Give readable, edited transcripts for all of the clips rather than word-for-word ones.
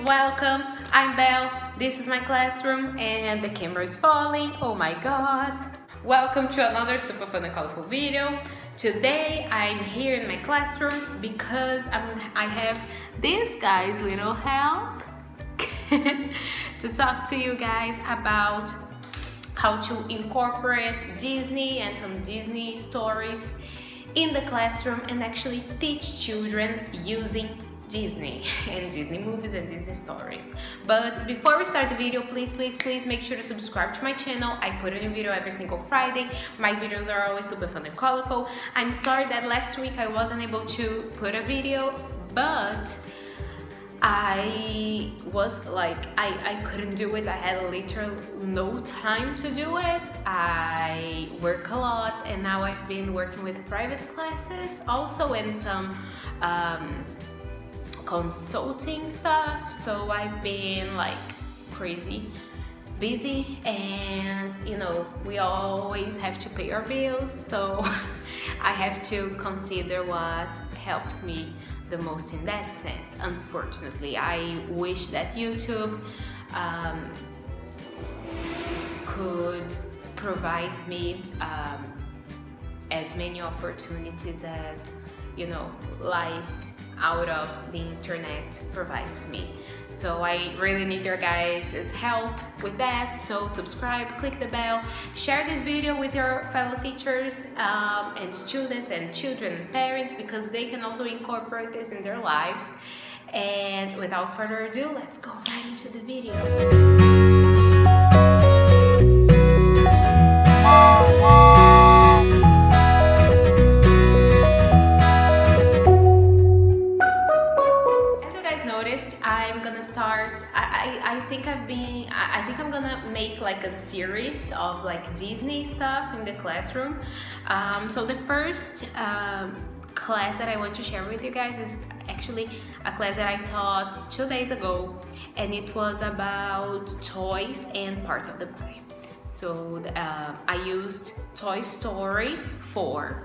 welcome. I'm Belle. This is my classroom and the camera is falling. Oh my god. Welcome to another super fun and colorful video. Today I'm here in my classroom because I have this guy's little help to talk to you guys about how to incorporate Disney and some Disney stories in the classroom and actually teach children using Disney and Disney movies and Disney stories. But before we start the video, please make sure to subscribe to my channel. I put a new video every single Friday. My videos are always super fun and colorful. I'm sorry that last week I wasn't able to put a video, but I was like, I couldn't do it. I had literally no time to do it. I work a lot and now I've been working with private classes also and some consulting stuff, so I've been like crazy busy, and you know, we always have to pay our bills, so I have to consider what helps me the most in that sense. Unfortunately, I wish that YouTube could provide me as many opportunities as, you know, life out of the internet provides me. So I really need your guys' help with that. So subscribe, click the bell, share this video with your fellow teachers and students and children and parents, because they can also incorporate this in their lives. And without further ado, let's go right into the video. I think I'm gonna make like a series of like Disney stuff in the classroom. So the first class that I want to share with you guys is actually a class that I taught 2 days ago, and it was about toys and parts of the body. So I used Toy Story 4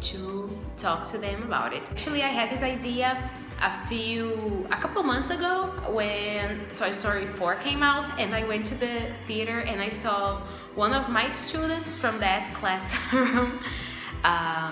to talk to them about it. Actually, I had this idea a couple months ago when Toy Story 4 came out, and I went to the theater and I saw one of my students from that classroom,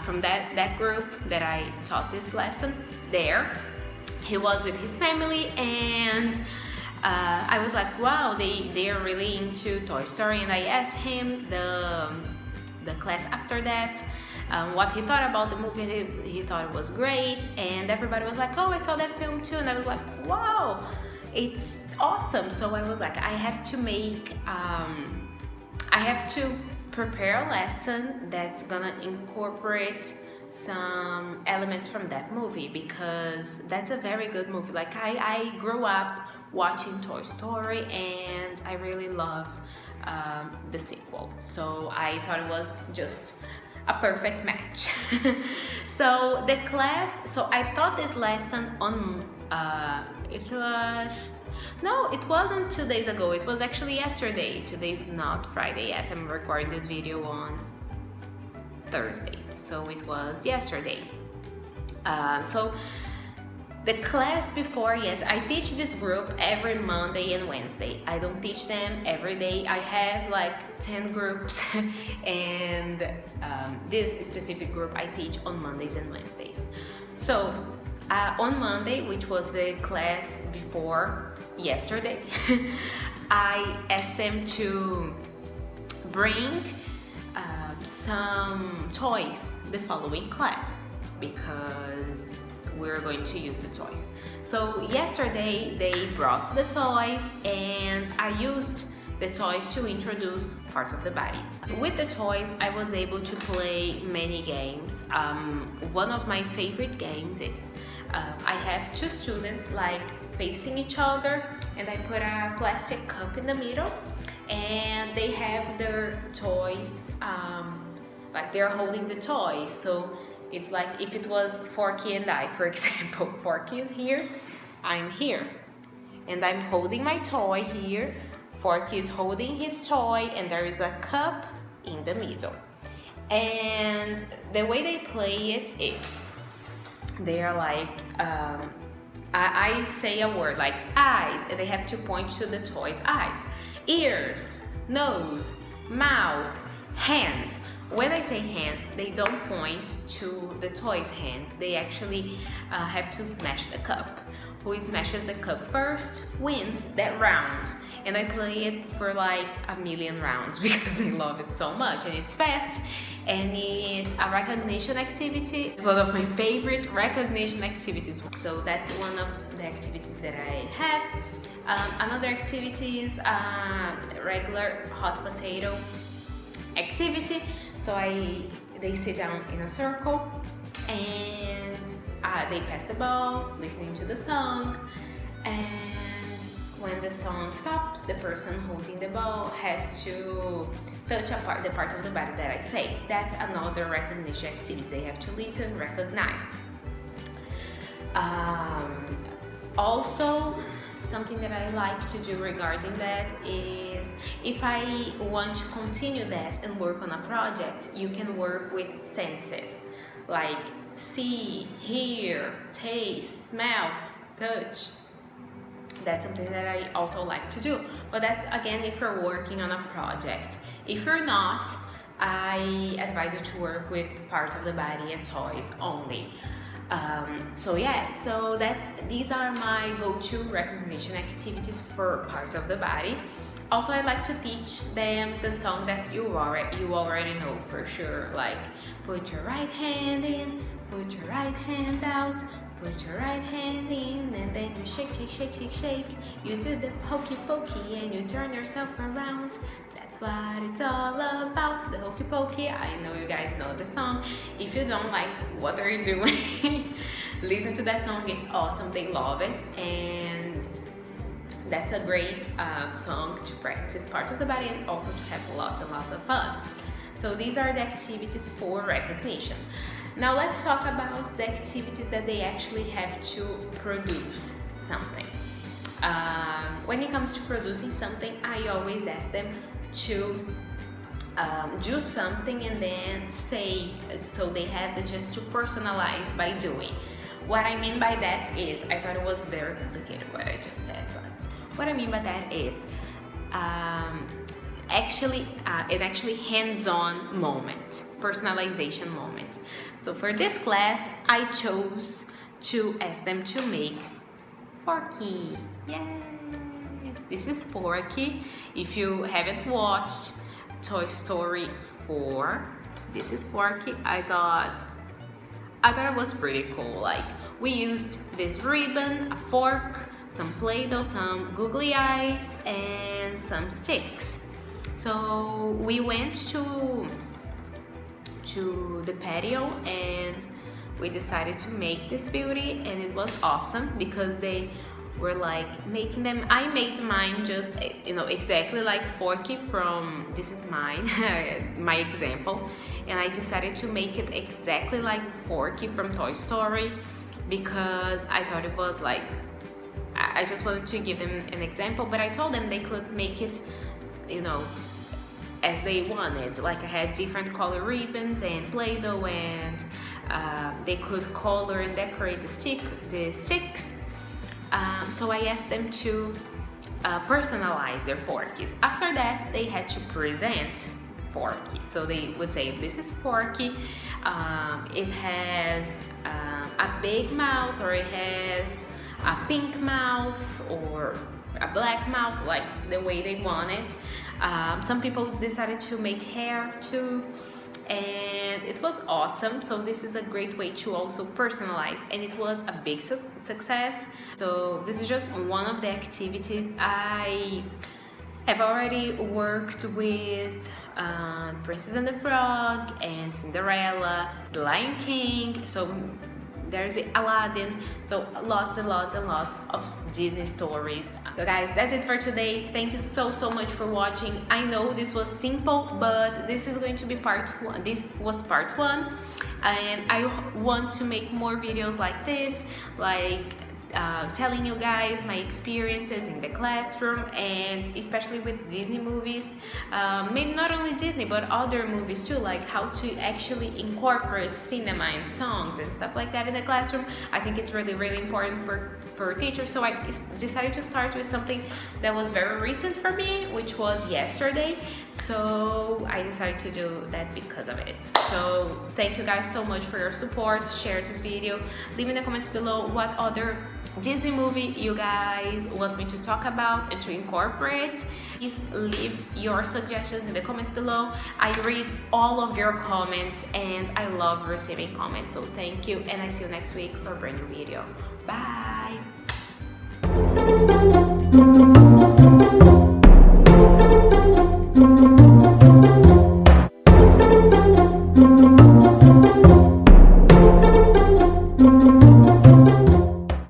from that group that I taught this lesson there. He was with his family, and I was like, wow, they are really into Toy Story, and I asked him the class after that what he thought about the movie. He thought it was great, and everybody was like, oh, I saw that film too, and I was like, wow, it's awesome. So I was like, I have to prepare a lesson that's gonna incorporate some elements from that movie, because that's a very good movie. Like I grew up watching Toy Story and I really love the sequel, so I thought it was just a perfect match. So the class, so I taught this lesson on it wasn't 2 days ago, it was actually yesterday. Today's not Friday yet, I'm recording this video on Thursday, so it was yesterday. So the class before, yes, I teach this group every Monday and Wednesday. I don't teach them every day. I have like 10 groups and this specific group I teach on Mondays and Wednesdays. So on Monday, which was the class before yesterday, I asked them to bring some toys the following class, because we're going to use the toys. So yesterday they brought the toys and I used the toys to introduce parts of the body. With the toys I was able to play many games. One of my favorite games is I have two students like facing each other, and I put a plastic cup in the middle, and they have their toys, like they're holding the toys. So it's like if it was Forky and I, for example. Forky is here, I'm here, and I'm holding my toy here. Forky is holding his toy, and there is a cup in the middle. And the way they play it is they are like I say a word like eyes, and they have to point to the toy's eyes. Ears, nose, mouth, hands. When I say hands, they don't point to the toy's hands. They actually have to smash the cup. Who smashes the cup first wins that round. And I play it for like 1,000,000 rounds because I love it so much, and it's fast, and it's a recognition activity. It's one of my favorite recognition activities. So that's one of the activities that I have. Another activity is regular hot potato activity. So they sit down in a circle and they pass the ball, listening to the song, and when the song stops, the person holding the ball has to touch the part of the body that I say. That's another recognition activity. They have to listen, recognize. Also, something that I like to do regarding that is, if I want to continue that and work on a project, you can work with senses like see, hear, taste, smell, touch. That's something that I also like to do. But that's again if you're working on a project. If you're not, I advise you to work with parts of the body and toys only. So these are my go-to recognition activities for parts of the body. Also, I like to teach them the song that you already know for sure, like put your right hand in, put your right hand out, put your right hand in, and then you shake, shake, shake, shake, shake. You do the hokey pokey and you turn yourself around. That's what it's all about, the hokey pokey. I know you guys know the song. If you don't, like, what are you doing? Listen to that song, it's awesome, they love it, and that's a great song to practice parts of the body and also to have lots and lots of fun. So these are the activities for recognition. Now let's talk about the activities that they actually have to produce something. When it comes to producing something, I always ask them to do something and then say, so they have the chance to personalize by doing. What I mean by that is, I thought it was very complicated what I just said, but what I mean by that is an actually hands-on moment, personalization moment. So for this class, I chose to ask them to make Forky. Yes, this is Forky. If you haven't watched Toy Story 4, this is Forky. I thought it was pretty cool. Like, we used this ribbon, a fork, some Play-Doh, some googly eyes, and some sticks. So we went to the patio and we decided to make this beauty, and it was awesome because they were like making them. I made mine just exactly like Forky from This Is Mine, my example, and I decided to make it exactly like Forky from Toy Story because I thought it was like, I just wanted to give them an example, but I told them they could make it, as they wanted. Like, I had different color ribbons and Play-Doh, and they could color and decorate the sticks. So I asked them to personalize their Forkies. After that, they had to present Forky. So they would say, this is Forky. It has a big mouth, or it has a pink mouth, or a black mouth, like the way they want it. Some people decided to make hair too, and it was awesome. So this is a great way to also personalize, and it was a big success. So this is just one of the activities. I have already worked with Princess and the Frog and Cinderella, The Lion King, so there's the Aladdin, so lots and lots and lots of Disney stories. So guys, that's it for today. Thank you so much for watching. I know this was simple, but this is going to be part one. This was part one, and I want to make more videos like this, like telling you guys my experiences in the classroom, and especially with Disney movies, maybe not only Disney but other movies too, like how to actually incorporate cinema and songs and stuff like that in the classroom. I think it's really important for teachers. So I decided to start with something that was very recent for me, which was yesterday. So I decided to do that because of it. So thank you guys so much for your support. Share this video, leave in the comments below what other Disney movie you guys want me to talk about and to incorporate. Please leave your suggestions in the comments below. I read all of your comments and I love receiving comments, so thank you, and I see you next week for a brand new video. Bye.